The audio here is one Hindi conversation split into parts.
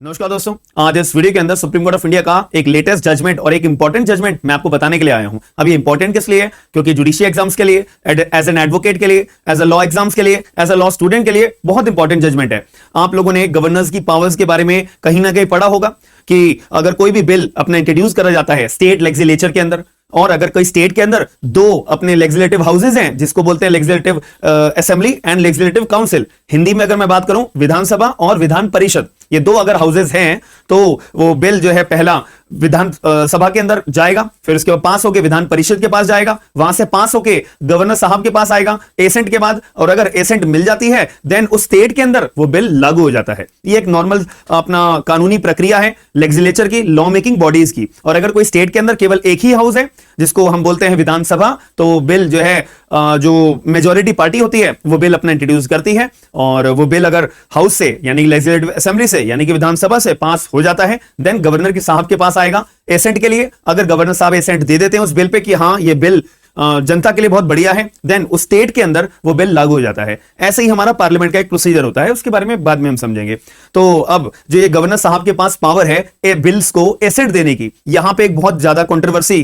नमस्कार दोस्तों, आज इस वीडियो के अंदर सुप्रीम कोर्ट ऑफ इंडिया का एक लेटेस्ट जजमेंट और एक इंपॉर्टेंट जजमेंट मैं आपको बताने के लिए आया हूं। अब ये इंपॉर्टेंट किस लिए है? क्योंकि जुडिशियल एग्जाम्स के लिए, एज एन एडवोकेट के लिए, एज अ लॉ एग्जाम्स के लिए, एज अ लॉ स्टूडेंट के लिए बहुत इंपॉर्टेंट जजमेंट है। आप लोगों ने गवर्नर्स की पावर्स के बारे में कहीं ना कहीं पढ़ा होगा कि अगर कोई भी बिल अपना इंट्रोड्यूस करा जाता है स्टेट लेजिस्लेचर के अंदर, और अगर कोई स्टेट के अंदर दो अपने लेजिस्लेटिव हाउसेज हैं जिसको बोलते हैं legislative assembly and legislative council, Hindi में अगर मैं बात करूं विधानसभा और विधान परिषद, ये दो अगर हाउसेज हैं तो वो बिल जो है पहला विधान सभा के अंदर जाएगा, फिर उसके बाद पास होके विधान परिषद के पास जाएगा, वहां से पास होके गवर्नर साहब के पास आएगा एसेंट के बाद, और अगर एसेंट मिल जाती है देन उस स्टेट के अंदर वो बिल लागू हो जाता है। ये एक नॉर्मल अपना कानूनी प्रक्रिया है लेजिस्लेचर की, लॉ मेकिंग बॉडीज की। और अगर कोई स्टेट के अंदर केवल एक ही हाउस है जिसको हम बोलते हैं विधानसभा, तो बिल जो है जो मेजॉरिटी पार्टी होती है वो बिल अपना इंट्रोड्यूस करती है, और वो बिल अगर हाउस से यानी लेजिस्लेटिव असेंबली से यानी कि विधानसभा से पास हो जाता है देन गवर्नर के साहब के पास आएगा एसेंट के लिए। अगर गवर्नर साहब एसेंट दे देते हैं उस बिल पे कि हाँ ये बिल जनता के लिए बहुत बढ़िया है, देन उस स्टेट के अंदर वो बिल लागू हो जाता है। ऐसे ही हमारा पार्लियामेंट का एक प्रोसीजर होता है, उसके बारे में बाद में हम समझेंगे। तो अब जो ये गवर्नर साहब के पास पावर है बिल्स को एसेंट देने की, यहां पे एक बहुत ज्यादा कंट्रोवर्सी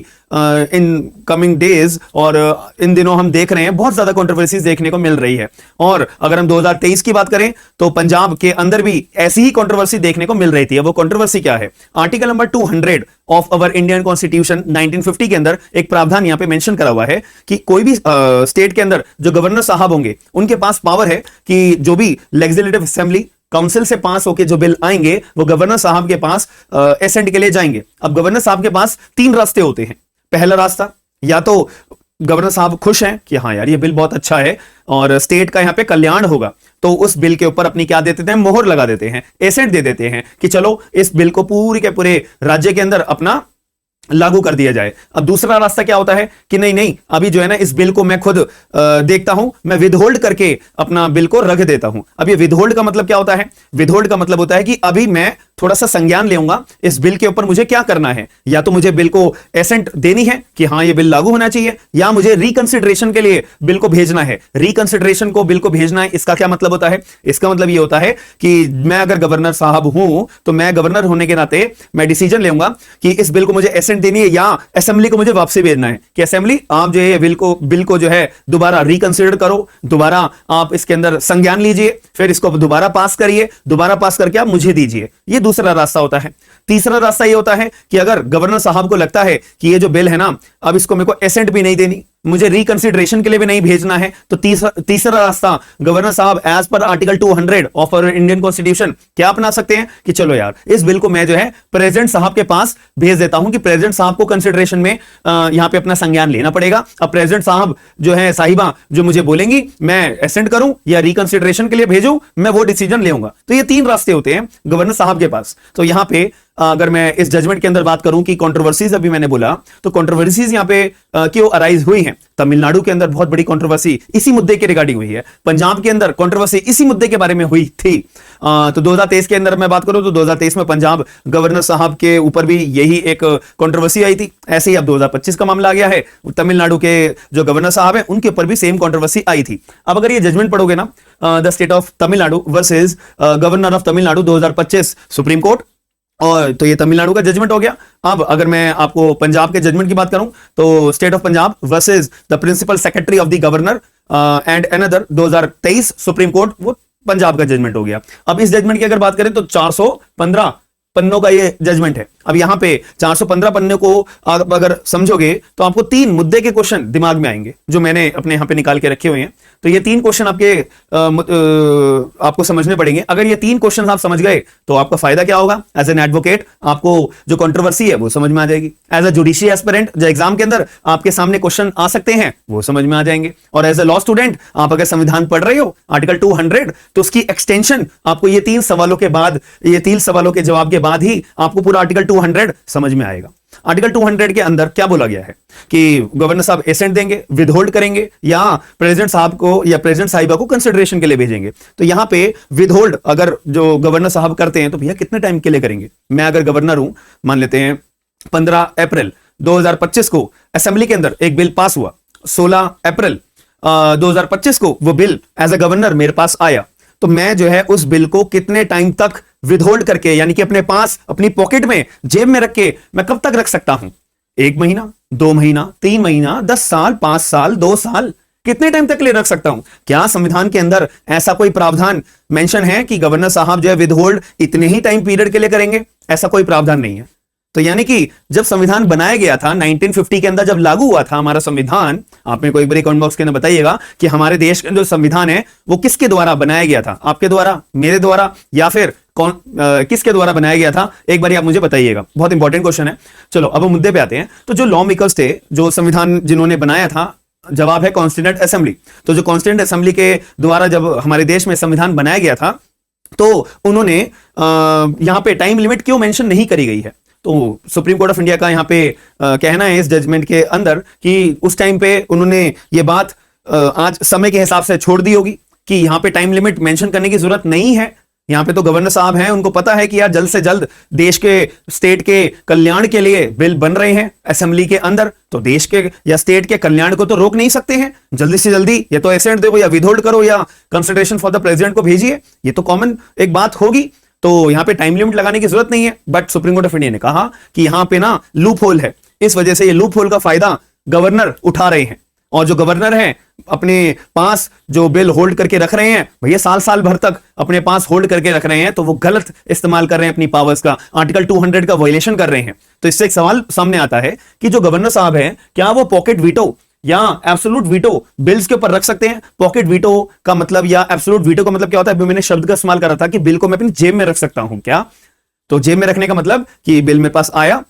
इन कमिंग डेज और इन दिनों हम देख रहे हैं बहुत ज्यादा कंट्रोवर्सीज देखने को मिल रही है। और अगर हम 2023 की बात करें तो पंजाब के अंदर भी ऐसी ही कंट्रोवर्सी देखने को मिल रही थी। वो कंट्रोवर्सी क्या है? Article number 200 of our Indian constitution 1950 के अंदर एक प्रावधान यहां पे मेंशन करा हुआ है कि कोई भी स्टेट के अंदर जो गवर्नर साहब होंगे उनके पास पावर है कि जो भी लेजिस्लेटिव असेंबली काउंसिल से पास होके जो बिल आएंगे वो गवर्नर साहब के पास एसेंट के लिए जाएंगे। अब गवर्नर साहब के पास तीन रास्ते होते हैं। पहला रास्ता, या तो गवर्नर साहब खुश हैं कि हाँ यार ये बिल बहुत अच्छा है और स्टेट का यहां पे कल्याण होगा, तो उस बिल के ऊपर अपनी क्या दे देते हैं, मोहर लगा देते हैं, एसेंट दे देते हैं कि चलो इस बिल को पूरी के पूरे राज्य के अंदर अपना लागू कर दिया जाए। अब दूसरा रास्ता क्या होता है कि नहीं नहीं अभी जो है ना इस बिल को मैं खुद देखता हूं, मैं विदहोल्ड करके अपना बिल को रख देता हूं। अब ये विदहोल्ड का मतलब क्या होता है? विदहोल्ड का मतलब होता है कि अभी मैं थोड़ा सा संज्ञान लेऊंगा इस बिल के ऊपर, मुझे क्या करना है, या तो मुझे बिल को एसेंट देनी है कि हाँ ये बिल लागू होना चाहिए, या मुझे रिकंसिडरेशन के लिए बिल को भेजना है। रिकंसिडरेशन को बिल को भेजना है, इसका क्या मतलब होता है? इसका मतलब ये होता है कि मैं अगर गवर्नर साहब हूं तो मैं गवर्नर होने के नाते मैं डिसीजन लेऊंगा कि इस बिल को मुझे एसेंट देनी है या असेंबली को मुझे वापसी भेजना है कि असेंबली आप जो है बिल को जो है दोबारा रिकंसिडर करो, दोबारा आप इसके अंदर संज्ञान लीजिए, फिर इसको दोबारा पास करिए, दोबारा पास करके आप मुझे दीजिए। ये दूसरा रास्ता होता है। तीसरा रास्ता ये होता है कि अगर गवर्नर साहब को लगता है कि ये जो बिल है ना अब इसको मेरे को एसेंट भी नहीं देनी, मुझे रिकंसिडरेशन के लिए भी नहीं भेजना है, तो तीसरा रास्ता गवर्नर साहब as per article 200 of our Indian constitution क्या अपना सकते हैं कि चलो यार इस बिल को मैं जो है प्रेसिडेंट साहब के पास भेज देता हूं कि प्रेसिडेंट साहब को कंसिडरेशन में यहां पे अपना संज्ञान लेना पड़ेगा। अब प्रेसिडेंट साहब जो है साहिबा जो मुझे बोलेंगी मैं एसेंट करूं या रिकंसिडरेशन के लिए भेजूं, मैं वो डिसीजन लेऊंगा। तो ये तीन रास्ते होते हैं गवर्नर साहब के पास। तो यहां पे अगर मैं इस जजमेंट के अंदर बात करूं कि कंट्रोवर्सीज अभी मैंने बोला, तो कंट्रोवर्सीज यहां पे क्यों अराइज हुई हैं? तमिलनाडु के अंदर बहुत बड़ी कंट्रोवर्सी इसी मुद्दे के रिगार्डिंग हुई है, पंजाब के अंदर कंट्रोवर्सी इसी मुद्दे के बारे में हुई थी। तो 2023 के अंदर मैं बात करूं तो 2023 में पंजाब गवर्नर साहब के ऊपर भी यही एक कंट्रोवर्सी आई थी। ऐसे ही अब 2025 का मामला आ गया है, तमिलनाडु के जो गवर्नर साहब हैं उनके ऊपर भी सेम कंट्रोवर्सी आई थी। अब अगर ये जजमेंट पढ़ोगे ना, the state of Tamil Nadu versus governor of Tamil Nadu 2025 supreme court, और तो ये तमिलनाडु का जजमेंट हो गया। अब अगर मैं आपको पंजाब के जजमेंट की बात करूं तो state of Punjab versus the principal secretary of the governor and another 2023 supreme court, वो पंजाब का जजमेंट हो गया। अब इस जजमेंट की अगर बात करें तो 415 पन्नों का ये जजमेंट है। अब यहां पे 415 पन्ने को आप अगर समझोगे तो आपको तीन मुद्दे के क्वेश्चन दिमाग में आएंगे जो मैंने अपने यहां पे निकाल के रखे हुए हैं। तो ये तीन क्वेश्चन आपको समझने पड़ेंगे। अगर ये तीन क्वेश्चन आप समझ गए तो आपका फायदा क्या होगा? एज एन एडवोकेट आपको जो कंट्रोवर्सी है वो समझ में आ जाएगी। एज अ जुडिशियल एस्पिरेंट जो एग्जाम के अंदर आपके सामने क्वेश्चन आ सकते हैं वो समझ में आ जाएंगे। और एज अ लॉ स्टूडेंट आप अगर संविधान पढ़ रहे हो आर्टिकल 200, तो उसकी एक्सटेंशन आपको ये तीन सवालों के जवाब के बाद ही आपको पूरा आर्टिकल 200 समझ में आएगा। आर्टिकल 200 के अंदर क्या बोला गया है कि गवर्नर साहब एसेंट देंगे, विदहोल्ड करेंगे, या प्रेसिडेंट साहब को या प्रेसिडेंट साहिबा को कंसिडरेशन के लिए भेजेंगे। तो यहां पे विदहोल्ड अगर जो गवर्नर साहब करते हैं तो भैया कितने टाइम के लिए करेंगे? मैं अगर गवर्नर हूं, मान लेते हैं 15 अप्रैल 2025 को असेंबली के अंदर एक बिल पास हुआ, 16 अप्रैल 2025 को वो बिल एज अ गवर्नर मेरे पास आया, तो मैं जो है उस बिल को कितने टाइम तक विदहोल्ड करके, यानी कि अपने पास अपनी पॉकेट में जेब में रख के मैं कब तक रख सकता हूं? 1 महीना, 2 महीना, 3 महीना, 10 साल, 5 साल, 2 साल, कितने टाइम तक ले रख सकता हूं? क्या संविधान के अंदर ऐसा कोई प्रावधान मेंशन है कि गवर्नर साहब जो है विदहोल्ड इतने ही टाइम पीरियड के लिए करेंगे? ऐसा कोई प्रावधान नहीं है। तो यानी कि जब संविधान बनाया गया था 1950 के अंदर, जब लागू हुआ था हमारा संविधान, आप मेरे को एक बार कमेंट बॉक्स के अंदर बताइएगा कि हमारे देश का जो संविधान है वो किसके द्वारा बनाया गया था? आपके द्वारा, मेरे द्वारा, या फिर कौन किसके द्वारा बनाया गया था? एक बार आप मुझे बताइएगा, बहुत इंपॉर्टेंट क्वेश्चन है। चलो अब मुद्दे पे आते हैं। तो जो लॉ मेकर्स थे, जो संविधान जिन्होंने बनाया था, जवाब है कॉन्स्टिट्यूएंट असेंबली। तो जो कॉन्स्टिट्यूएंट असेंबली के द्वारा जब हमारे देश में संविधान बनाया गया था, तो उन्होंने यहां पे टाइम लिमिट क्यों मेंशन नहीं करी गई है? तो सुप्रीम कोर्ट ऑफ इंडिया का यहां पे कहना है इस जजमेंट के अंदर कि उस टाइम पे उन्होंने ये बात आज समय के हिसाब से छोड़ दी होगी कि यहां पे टाइम लिमिट मेंशन करने की जरूरत नहीं है। यहां पे तो गवर्नर साहब हैं, उनको पता है कि यार जल्द से जल्द देश के, स्टेट के कल्याण के लिए बिल बन रहे हैं असेंबली के अंदर, तो देश के या स्टेट के कल्याण को तो रोक नहीं सकते हैं। जल्दी से जल्दी या तो एसेंट दो, या विदहोल्ड करो, या कंसिडरेशन फॉर द प्रेसिडेंट को भेजिए। ये तो कॉमन एक बात होगी, तो यहां पे टाइम लिमिट लगाने की जरूरत नहीं है। But supreme court of India ने कहा कि यहां पे ना लूप होल है, इस वजह से ये लूप होल का फायदा गवर्नर उठा रहे हैं, और जो गवर्नर हैं अपने पास जो बिल होल्ड करके रख रहे हैं, भैया साल साल भर तक अपने पास होल्ड करके रख रहे हैं, तो वो गलत इस्तेमाल कर रहे हैं अपनी पावर्स का, आर्टिकल 200 का वायलेशन कर रहे हैं। तो इससे एक सवाल सामने आता है कि जो गवर्नर साहब हैं, क्या वो पॉकेट वीटो या एब्सोल्यूट वीटो बिल्स के ऊपर रख सकते हैं? पॉकेट वीटो का मतलब या एब्सोल्यूट वीटो का मतलब क्या होता है? मैंने शब्द का इस्तेमाल करा था कि बिल को मैं अपनी जेब में रख सकता हूं क्या? तो जेब में रखने का मतलब कि बिल मेरे पास आया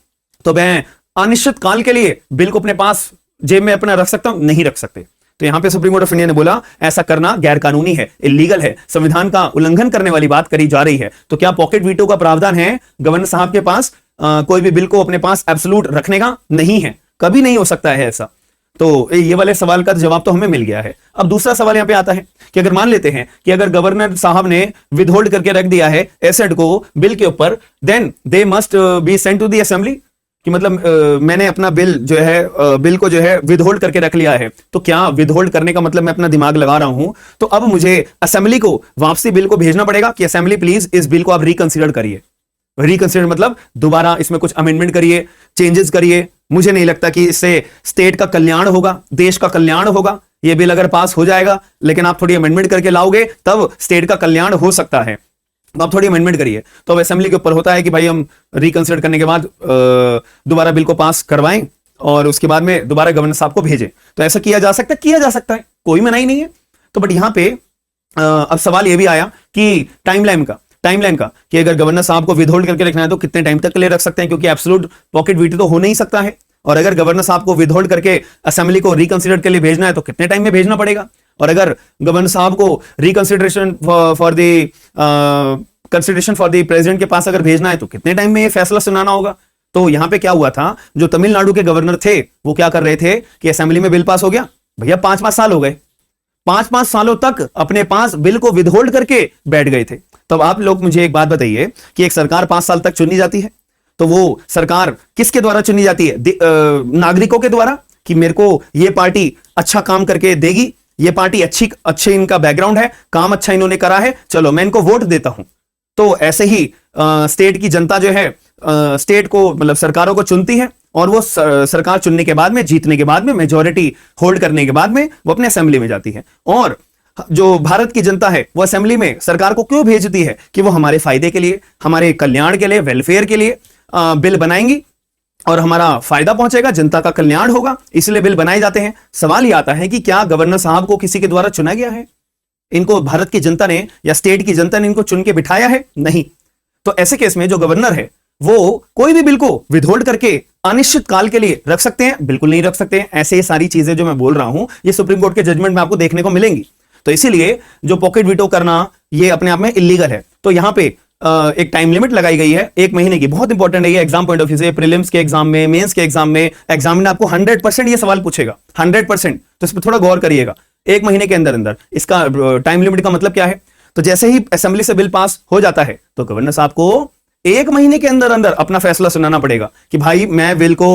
तो मैं अनिश्चित काल के लिए बिल को अपने पास जेब में अपना रख सकता हूं? नहीं रख सकते। तो यहां पे सुप्रीम कोर्ट ऑफ इंडिया ने बोला ऐसा करना गैर कानूनी है, इलीगल है, संविधान का उल्लंघन करने वाली बात करी जा रही है। तो क्या पॉकेट वीटो का प्रावधान है गवर्नर साहब के पास कोई भी बिल को अपने पास एब्सोल्यूट रखने का? नहीं है, कभी नहीं हो सकता है ऐसा। तो ये वाले सवाल का जवाब तो हमें मिल गया है। अब दूसरा सवाल यहां पे आता है कि अगर मान लेते हैं कि अगर गवर्नर साहब ने विदहोल्ड करके रख दिया है एसेट को बिल के ऊपर, then they must be sent to the assembly, कि मतलब मैंने अपना बिल जो है बिल को जो है विदहोल्ड करके रख लिया है, तो क्या विदहोल्ड करने का मतलब मैं अपना दिमाग लगा रहा हूं, तो अब मुझे असेंबली को वापसी बिल को भेजना पड़ेगा कि असेंबली प्लीज इस बिल को आप रिकंसिडर करिए। रिकंसिडर मतलब दोबारा इसमें कुछ अमेंडमेंट करिए, चेंजेस करिए। मुझे नहीं लगता कि इससे स्टेट का कल्याण होगा, देश का कल्याण होगा। ये बिल अगर पास हो जाएगा, लेकिन आप थोड़ी अमेंडमेंट करके लाओगे तब स्टेट का कल्याण हो सकता है। आप थोड़ी अमेंडमेंट करिए। तो अब असेंबली के ऊपर होता है कि भाई हम रिकंसिडर करने के बाद दोबारा बिल को पास करवाएं और उसके बाद में दोबारा गवर्नर साहब को भेजें। तो ऐसा किया जा सकता है, किया जा सकता है, कोई मनाही नहीं है। तो बट यहां पे अब सवाल यह भी आया कि टाइमलाइन का कि अगर गवर्नर साहब को विदहोल्ड करके रखना है तो कितने टाइम तक के लिए रख सकते हैं, क्योंकि एब्सोल्यूट पॉकेट वीटो तो हो नहीं सकता है। और अगर गवर्नर साहब को विदहोल्ड करके असेंबली को रिकंसिडर के लिए भेजना है तो कितने टाइम में भेजना पड़ेगा। और अगर गवर्नर साहब को reconsideration for the consideration for the president के पास अगर भेजना है तो कितने टाइम में ये फैसला सुनाना होगा। तो यहां पे क्या हुआ था, जो तमिलनाडु के गवर्नर थे वो क्या कर रहे थे कि असेंबली में बिल पास हो गया, भैया 5-5 साल हो गए, 5-5 सालों तक अपने पास बिल को विदहोल्ड करके बैठ गए थे। तो अब आप लोग मुझे एक बात बताइए कि एक सरकार 5 साल तक चुनी जाती है, तो वो सरकार किसके द्वारा चुनी जाती है? नागरिकों के द्वारा, कि मेरे को ये पार्टी अच्छा काम करके देगी, ये पार्टी अच्छे इनका बैकग्राउंड है, काम अच्छा इन्होंने करा है, चलो मैं इनको वोट देता हूं। तो ऐसे ही स्टेट की जनता जो है स्टेट को मतलब सरकारों को चुनती है, और वो सरकार चुनने के बाद में, जीतने के बाद में, मेजॉरिटी होल्ड करने के बाद में वो अपने असेंबली में जाती है। और जो भारत की जनता है वो असेंबली में सरकार को क्यों भेजती है? कि वो हमारे फायदे के लिए, हमारे कल्याण के लिए, वेलफेयर के लिए बिल बनाएंगी और हमारा फायदा पहुंचेगा, जनता का कल्याण होगा, इसलिए बिल बनाए जाते हैं। सवाल यह आता है कि क्या गवर्नर साहब को किसी के द्वारा चुना गया है? इनको भारत की जनता ने या स्टेट की जनता ने इनको चुन के बिठाया है? नहीं। तो ऐसे केस में जो गवर्नर है वो कोई भी बिल को विदहोल्ड करके अनिश्चित काल के लिए रख सकते हैं? बिल्कुल नहीं रख सकते हैं। ऐसे ये सारी चीजें जो मैं बोल रहा हूं ये सुप्रीम कोर्ट के जजमेंट में आपको देखने को मिलेंगी। तो इसीलिए जो पॉकेट वीटो करना ये अपने आप में इलीगल है। तो यहां पे एक टाइम लिमिट लगाई गई है 1 महीने की, बहुत इंपॉर्टेंट है ये एग्जाम पॉइंट ऑफ व्यू से। प्रीलिम्स के एग्जाम में, मेंस के एग्जाम में, एग्जामिनर आपको 100% ये सवाल पूछेगा, 100%। तो इस पर थोड़ा गौर करिएगा। 1 महीने के अंदर अंदर इसका टाइम लिमिट का मतलब क्या है? तो जैसे ही असेंबली से बिल पास हो जाता है तो गवर्नर साहब को 1 महीने के अंदर अंदर अपना फैसला सुनाना पड़ेगा कि भाई मैं बिल को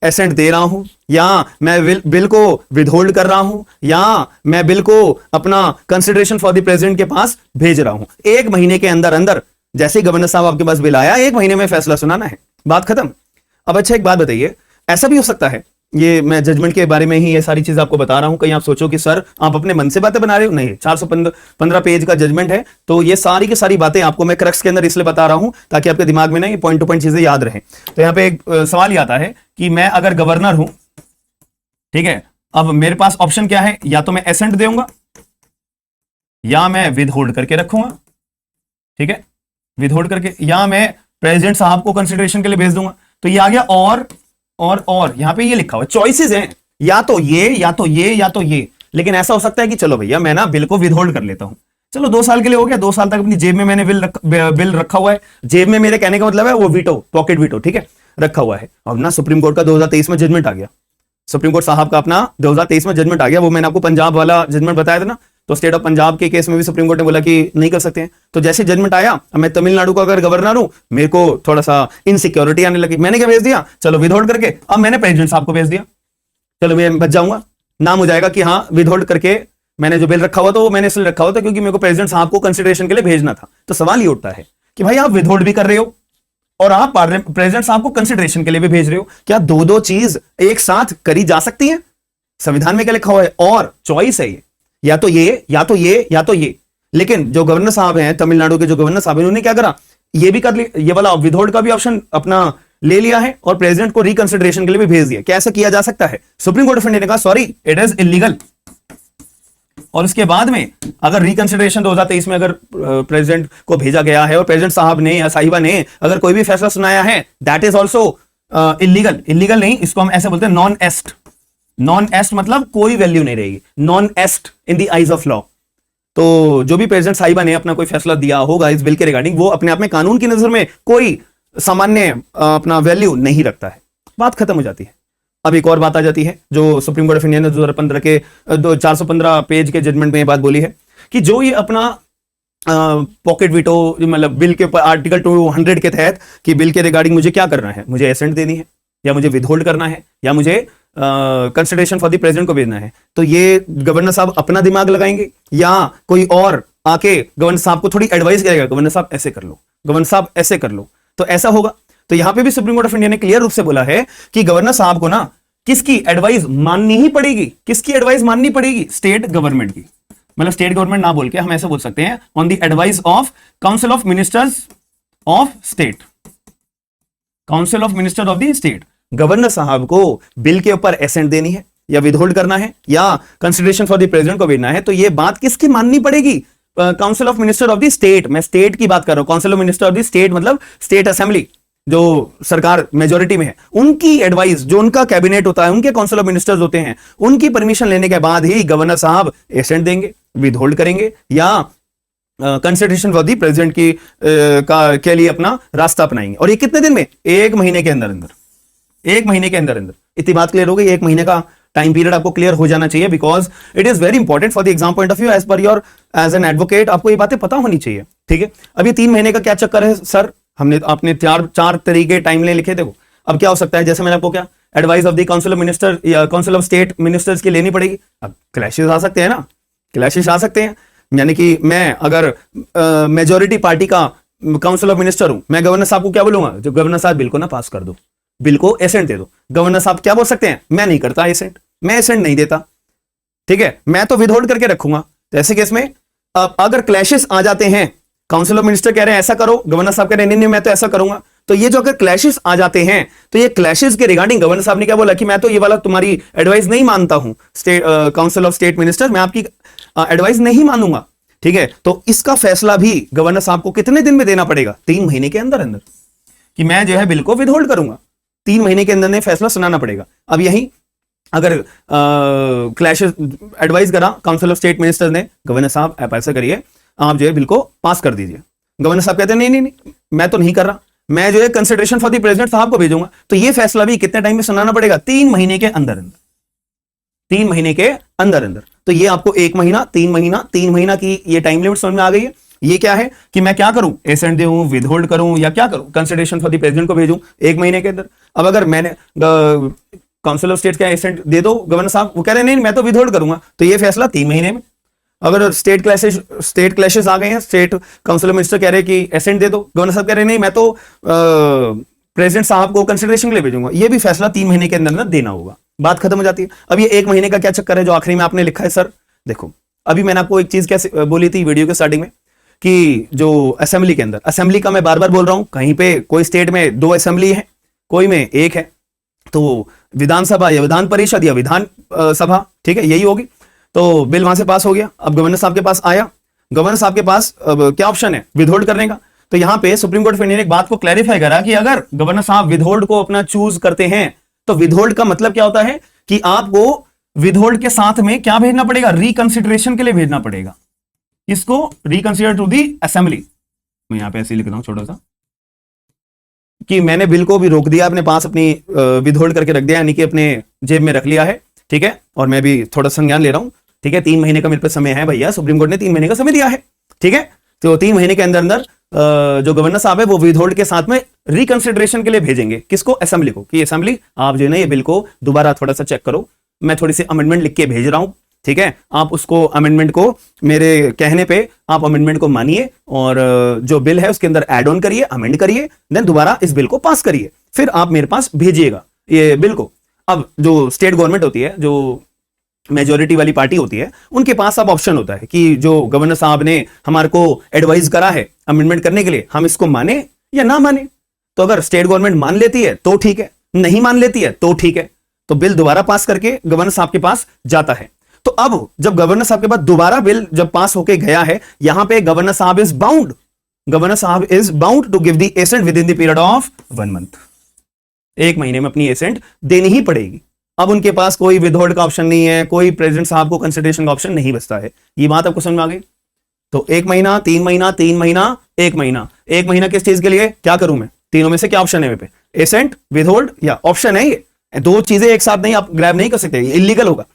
एसेंट दे रहा हूं, या मैं बिल को विदहोल्ड कर रहा हूं, या मैं बिल को अपना कंसिडरेशन फॉर द प्रेसिडेंट के पास भेज रहा हूं। 1 महीने के अंदर अंदर जैसे ही गवर्नर साहब आपके पास बिल आया 1 महीने में फैसला सुनाना है, बात खत्म। अब अच्छा एक बात बताइए, ऐसा भी हो सकता है, ये मैं जजमेंट के बारे में ही ये सारी चीज आपको बता रहा हूं, कहीं आप सोचो कि सर आप अपने मन से बातें बना रहे हो, नहीं, 415 पेज का जजमेंट है, तो ये सारी की सारी बातें आपको मैं क्रक्स के अंदर इसलिए बता रहा हूं ताकि आपके दिमाग में ना ये पॉइंट टू पॉइंट चीजें याद रहें। तो यहां पे एक सवाल ही आता है कि मैं अगर गवर्नर हूं, ठीक है, अब मेरे पास ऑप्शन क्या है, या तो मैं एसेंट दूंगा या मैं विद होल्ड करके रखूंगा, ठीक है, विद होल्ड करके, या मैं प्रेसिडेंट साहब को कंसिडरेशन के लिए भेज दूंगा। तो ये आ गया और यहां पे ये लिखा हुआ चॉइसेस हैं, या तो ये या तो ये या तो ये। लेकिन ऐसा हो सकता है कि चलो भैया मैं ना बिल को विद होल्ड कर लेता हूं, चलो 2 साल के लिए हो गया, 2 साल तक अपनी जेब में मैंने बिल रखा हुआ है, जेब में मेरे कहने का मतलब है वो वीटो, पॉकेट वीटो, ठीक है, रखा हुआ है। अब ना सुप्रीम कोर्ट का 2023 में जजमेंट आ गया, सुप्रीम कोर्ट साहब का अपना 2023 में जजमेंट आ गया, वो मैंने आपको पंजाब वाला जजमेंट बताया था ना, तो स्टेट ऑफ पंजाब के केस में भी सुप्रीम कोर्ट ने बोला कि नहीं कर सकते हैं। तो जैसे जजमेंट आया, अब मैं तमिलनाडु का अगर गवर्नर हूं, मेरे को थोड़ा सा इनसिक्योरिटी आने लगी, मैंने क्या भेज दिया, चलो विद होल्ड करके, अब मैंने प्रेसिडेंट साहब को भेज दिया, चलो मैं बच जाऊंगा, नाम हो जाएगा कि हाँ विद होल्ड करके मैंने जो बिल रखा हुआ था वो मैंने इसलिए रखा हुआ था क्योंकि मेरे को प्रेसिडेंट साहब को कंसिडरेशन के लिए भेजना था। तो सवाल ये उठता है कि भाई आप विद होल्ड भी कर रहे हो और आप प्रेसिडेंट साहब को कंसिडरेशन के लिए भी भेज रहे हो, क्या दो चीज एक साथ करी जा सकती है? संविधान में क्या लिखा हुआ है? और चॉइस है ये, या तो ये या तो ये या तो ये। लेकिन जो गवर्नर साहब हैं, तमिलनाडु के जो गवर्नर साहब हैं, उन्होंने क्या करा, ये भी कर लिया, ये वाला विदहोल्ड का भी ऑप्शन अपना ले लिया है और प्रेसिडेंट को रिकंसिडरेशन के लिए भी भेज दिया। कैसे किया जा सकता है? सुप्रीम कोर्ट ऑफ इंडिया ने कहा सॉरी इट इज इलीगल। और उसके बाद में अगर रिकंसिडरेशन 2023 में अगर प्रेसिडेंट को भेजा गया है और प्रेसिडेंट साहब ने या साहिबा ने अगर कोई भी फैसला सुनाया है, that is also illegal. Illegal नहीं, इसको हम ऐसे बोलते हैं नॉन एस्ट। नॉन एस्ट मतलब कोई वैल्यू नहीं रहेगी, non est in the eyes of law. तो जो भी प्रेसिडेंट साहिबा ने अपना कोई फैसला दिया होगा इस बिल के रिगार्डिंग, वो अपने आप में कानून की नजर में कोई सामान्य अपना वैल्यू नहीं रखता है, बात खत्म हो जाती है। अब एक और बात आ जाती है जो सुप्रीम कोर्ट ऑफ इंडिया ने 2015 के 415 पेज के जजमेंट में ये बात बोली है कि जो ये अपना पॉकेट वीटो मतलब बिल के ऊपर आर्टिकल 200 के तहत कि बिल के रिगार्डिंग मुझे क्या करना है, मुझे एसेंट देनी है या मुझे विदहोल्ड करना है या मुझे कंसिडरेशन फॉर द प्रेसिडेंट को भेजना है, तो ये गवर्नर साहब अपना दिमाग लगाएंगे या कोई और आके गवर्नर साहब को थोड़ी एडवाइस करेगा, गवर्नर साहब ऐसे कर लो, गवर्नर साहब ऐसे कर लो, तो ऐसा होगा। तो यहां पे भी सुप्रीम कोर्ट ऑफ इंडिया ने क्लियर रूप से बोला है कि गवर्नर साहब को ना किसकी एडवाइस माननी ही पड़ेगी। किसकी एडवाइस माननी पड़ेगी? स्टेट गवर्नमेंट की। मतलब स्टेट गवर्नमेंट ना बोल के हम ऐसे बोल सकते हैं on the advice of council of ministers of state, council of minister of the state. Governor साहब को बिल के ऊपर एसेंट देनी है या विदहोल्ड करना है या कंसिडरेशन फॉर द प्रेसिडेंट को भेजना है, तो ये बात किसकी माननी पड़ेगी? Council of minister of the state. मैं स्टेट की बात कर रहा हूं, council of minister of the state मतलब स्टेट असेंबली जो सरकार मेजोरिटी में है, उनकी एडवाइस, जो उनका कैबिनेट होता है, उनके काउंसिल ऑफ मिनिस्टर्स होते हैं, उनकी परमिशन लेने के बाद ही गवर्नर साहब एसेंट देंगे, विदहोल्ड करेंगे या कंसिडरेशन फॉर दी प्रेसिडेंट की के लिए अपना रास्ता अपनाएंगे। और ये कितने दिन में? 1 महीने के अंदर अंदर, 1 महीने के अंदर अंदर। इतनी बात क्लियर हो गई? 1 महीने का टाइम पीरियड आपको क्लियर हो जाना चाहिए, because it is very important for the exam point of view as per your as an advocate. आपको ये बातें पता होनी चाहिए, ठीक है। अब ये 3 महीने का क्या चक्कर है सर? हमने आपने चार तरीके टाइमलाइन लिखे। देखो अब क्या हो सकता है, जैसे मैंने आपको क्या advice of the council of minister या काउंसिल ऑफ स्टेट मिनिस्टर्स की लेनी पड़ेगी। अब क्लैशेस आ सकते हैं ना, क्लैशेस आ सकते हैं। यानी कि मैं अगर मेजोरिटी पार्टी का काउंसिल ऑफ मिनिस्टर हूं, मैं गवर्नर साहब को क्या बोलूंगा, जो गवर्नर साहब बिल को ना पास कर दो, बिल को एसेंट दे दो। गवर्नर साहब क्या बोल सकते हैं, मैं नहीं करता एसेंट, मैं एसेंट नहीं देता, ठीक है, मैं तो विदहोल्ड करके रखूंगा। तो ऐसे केस में अगर क्लैशेस आ जाते हैं, काउंसिल ऑफ मिनिस्टर कह रहे हैं ऐसा करो, गवर्नर साहब कह रहे हैं नहीं मैं तो ऐसा करूंगा, तो ये जो अगर क्लैशेस आ जाते हैं, तो ये क्लैशेस के रिगार्डिंग गवर्नर साहब ने क्या बोला कि मैं तो ये वाला तुम्हारी एडवाइस नहीं मानता हूं, state council of state minister, मैं आपकी एडवाइस नहीं मानूंगा, ठीक है। तो इसका फैसला भी गवर्नर साहब को कितने दिन में देना पड़ेगा? 3 महीने के अंदर अंदर, कि मैं जो है बिल को विदहोल्ड करूंगा। 3 महीने के अंदर ने फैसला सुनाना पड़ेगा। अब यही अगर क्लैशेस एडवाइस करा काउंसिल ऑफ स्टेट मिनिस्टर ने, गवर्नर साहब आप ऐसा करिए, आप जो है बिल को पास कर दीजिए। गवर्नर साहब कहते हैं नहीं नहीं नहीं मैं तो नहीं कर रहा, मैं जो है कंसिडरेशन फॉर द प्रेसिडेंट साहब को भेजूंगा। तो ये फैसला भी कितने टाइम में सुनाना पड़ेगा? 3 महीने के अंदर अंदर, 3 महीने के अंदर अंदर। तो ये आपको 1 महीना, 3 महीना, 3 महीना की ये टाइम लिमिट समझ में आ गई है। ये क्या है कि मैं क्या करूं, एसेंट दूं, विदहोल्ड करूं या क्या करूं, कंसिडरेशन फॉर द प्रेसिडेंट को भेजूं 1 महीने के अंदर। अब अगर मैंने काउंसिल ऑफ स्टेट का एसेंट दे दो गवर्नर साहब, वो कह रहे हैं नहीं मैं तो विदहोल्ड करूंगा, तो ये फैसला 3 महीने में। अगर स्टेट क्लैशेस आ गए हैं, स्टेट काउंसिल ऑफ मिनिस्टर कह रहे हैं कि एसेंट दे दो, गवर्नर साहब कह रहे हैं नहीं मैं तो प्रेसिडेंट साहब को कंसिडरेशन के लिए भेजूंगा, ये भी फैसला 3 महीने के अंदर देना होगा, बात खत्म हो जाती है। अब ये 1 महीने का क्या चक्कर है जो आखिरी में आपने लिखा है सर? देखो अभी मैंने आपको एक चीज क्या बोली थी वीडियो के स्टार्टिंग में कि जो असेंबली के अंदर, असेंबली का मैं बार बार बोल रहा हूं, कहीं पे कोई स्टेट में 2 असेंबली है, कोई में 1 है, तो विधानसभा या विधान परिषद या विधान सभा, ठीक है, यही होगी। तो बिल वहां से पास हो गया, अब गवर्नर साहब के पास आया, गवर्नर साहब के पास अब क्या ऑप्शन है? विदहोल्ड करने का। तो यहां पे सुप्रीम कोर्ट ऑफ इंडिया ने एक बात को क्लैरिफाई करा कि अगर गवर्नर साहब विदहोल्ड को अपना चूज करते हैं तो विदहोल्ड का मतलब क्या होता है कि आपको विदहोल्ड के साथ में क्या भेजना पड़ेगा? रिकंसिडरेशन के लिए भेजना पड़ेगा, इसको रिकंसिडर टू दी असेंबली। मैं यहां पे ऐसे लिख रहा हूं छोटा सा कि मैंने बिल को भी रोक दिया अपने पास, अपनी विदहोल्ड करके रख दिया, यानी कि अपने जेब में रख लिया है, ठीक है, और मैं भी थोड़ा संज्ञान ले रहा हूं, ठीक है। 3 महीने का मेरे पे समय है भैया, सुप्रीम कोर्ट ने 3 महीने का समय दिया है, ठीक है। तो 3 महीने के अंदर अंदर जो गवर्नर साहब है वो विदहोल्ड के साथ में रिकंसिडरेशन के लिए भेजेंगे, किसको? असेंबली को, कि असेंबली आप जो है ना ये बिल को दोबारा थोड़ा सा चेक करो, मैं थोड़ी सी अमेंडमेंट लिख के भेज रहा हूं, ठीक है, आप उसको अमेंडमेंट को मेरे कहने पे आप अमेंडमेंट को मानिए और जो बिल है उसके अंदर ऐड ऑन करिए, अमेंड करिए, देन दोबारा इस बिल को पास करिए, फिर आप मेरे पास भेजिएगा ये बिल को। अब जो स्टेट गवर्नमेंट होती है, जो मेजोरिटी वाली पार्टी होती है, उनके पास अब ऑप्शन होता है कि जो गवर्नर साहब ने हमारे को एडवाइस करा है अमेंडमेंट करने के लिए, हम इसको माने या ना माने। तो अगर स्टेट गवर्नमेंट मान लेती है तो ठीक है, नहीं मान लेती है तो ठीक है, तो बिल दोबारा पास करके गवर्नर साहब के पास जाता है। तो अब जब गवर्नर साहब के पास दोबारा बिल जब पास होके गया है, यहां पे गवर्नर साहब is bound to give the assent within the period of 1 month. 1 महीने में अपनी एसेंट देनी ही पड़ेगी। अब उनके पास कोई विदहोल्ड का ऑप्शन नहीं है, कोई प्रेसिडेंट साहब को कंसिडरेशन का ऑप्शन नहीं बचता है। ये बात आपको समझ में आ गई? तो 1 महीना, 3 महीना, 3 महीना, 1 महीना। 1 महीना किस चीज के लिए? क्या करूं मैं? तीनों में से क्या ऑप्शन है मेरे पे? एसेंट, विदहोल्ड या ऑप्शन है? ये 2 चीजें एक साथ नहीं आप ग्रैब नहीं कर सकते, इलीगल होगा,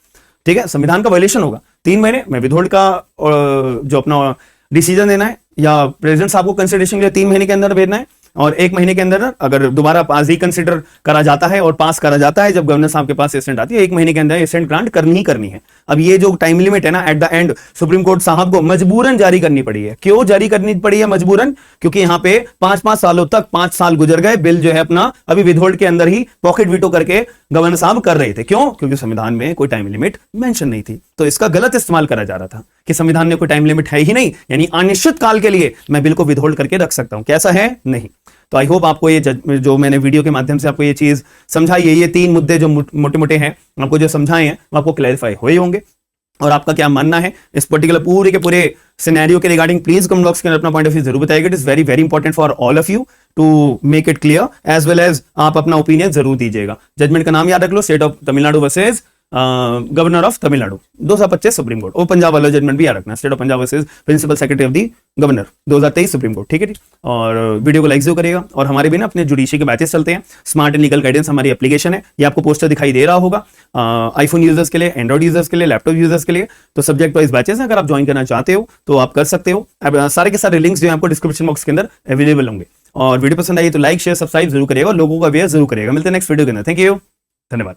ठीक है, संविधान का वायलेशन होगा। 3 महीने में विदहोल्ड का जो अपना डिसीजन देना है या प्रेसिडेंट साहब को कंसिडरेशन के लिए 3 महीने के अंदर भेजना है, और 1 महीने के अंदर अगर दोबारा पास रिकंसिडर करा जाता है और पास करा जाता है, जब गवर्नर साहब के पास एसेंट आती है, 1 महीने के अंदर एसेंट ग्रांट करनी ही करनी है। अब ये जो टाइम लिमिट है ना, at the end supreme court साहब को मजबूरन जारी करनी पड़ी है। क्यों जारी करनी पड़ी है मजबूरन? क्योंकि यहां पे 5-5 सालों तक 5 साल गुजर गए, बिल जो है अपना अभी विदहोल्ड के अंदर ही पॉकेट वीटो करके गवर्नर साहब कर रहे थे। क्यों? क्योंकि संविधान में कोई टाइम लिमिट मेंशन नहीं थी, तो इसका गलत इस्तेमाल करा जा रहा था कि संविधान में कोई टाइम लिमिट है ही नहीं, यानी अनिश्चित काल के लिए मैं बिल को विदहोल्ड करके रख सकता हूं। कैसा है? नहीं। तो आई होप आपको ये जो मैंने वीडियो के माध्यम से आपको ये चीज समझाई है, ये 3 मुद्दे जो मोटे मोटे हैं आपको जो समझाए हैं, वो आपको क्लैरिफाई हुए होंगे। और आपका क्या मानना है इस पर्टिकुलर पूरे के पूरे सिनेरियो के रिगार्डिंग, प्लीज कमेंट बॉक्स के अंदर अपना पॉइंट ऑफ व्यू जरूर बताइएगा। It is very very important for all of you to make it clear, as well as आप अपना ओपिनियन जरूर दीजिएगा। जजमेंट का नाम याद रख लो, state of Tamil Nadu versus governor of Tamil Nadu 2025 supreme court. और पंजाब वाला जजमेंट भी याद रखना, state of Punjab versus principal secretary of the governor 2023 supreme court, ठीक है जी। और वीडियो को लाइक जरूर करिएगा। और हमारे भी ना अपने जुडिशरी के बैचेस चलते हैं, स्मार्ट एंड लीगल गाइडेंस हमारी एप्लीकेशन है, ये आपको पोस्टर दिखाई दे रहा होगा, आईफोन यूजर्स के लिए, एंड्रॉइड यूजर्स के लिए, लैपटॉप यूजर्स के लिए। तो सब्जेक्ट वाइज बैचेस हैं, अगर आप ज्वाइन करना चाहते हो तो आप कर सकते हो। अब सारे के सारे लिंक्स जो है आपको डिस्क्रिप्शन बॉक्स के अंदर अवेलेबल होंगे। और वीडियो पसंद आई तो लाइक शेयर सब्सक्राइब जरूर करिएगा, लोगों का अवेयर जरूर करिएगा। मिलते हैं नेक्स्ट वीडियो के अंदर। थैंक यू, धन्यवाद।